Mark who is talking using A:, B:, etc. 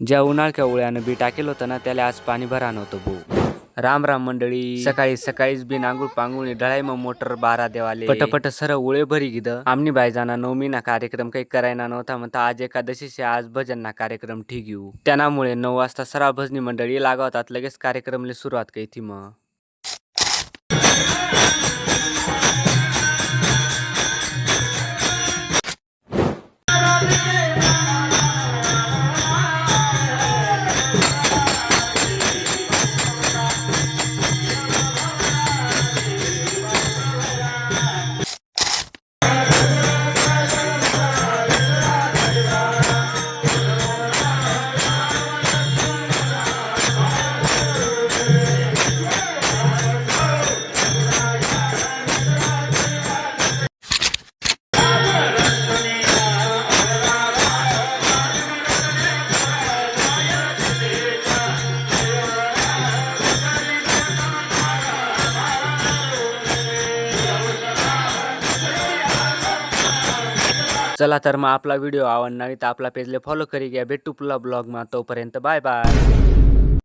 A: ज्या उन्हाळ्या ओळ्यानं बी टाकेल होतं ना त्याला आज पाणी भरा नव्हतं भाऊ. राम राम मंडळी. सकाळी सकाळीच बी नांगूळ पांगुळी ढळाय मग मोटर बारा देवाले पटपट सरळ उळे भरी गिद आमनी बायजाना नवमीना कार्यक्रम काही करायना नव्हता म्हणता आज एकादशीचे आज भजनना कार्यक्रम ठीक येऊ त्यामुळे 9 वाजता सरा भजनी मंडळी लागवतात लगेच कार्यक्रमले सुरुवात काही ती मग. चला तर मग आपला व्हिडिओ आवडणार तर आपला पेजले फॉलो करी घ्या. भेटू पुन्हा ब्लॉग मा तोपर्यंत बाय बाय.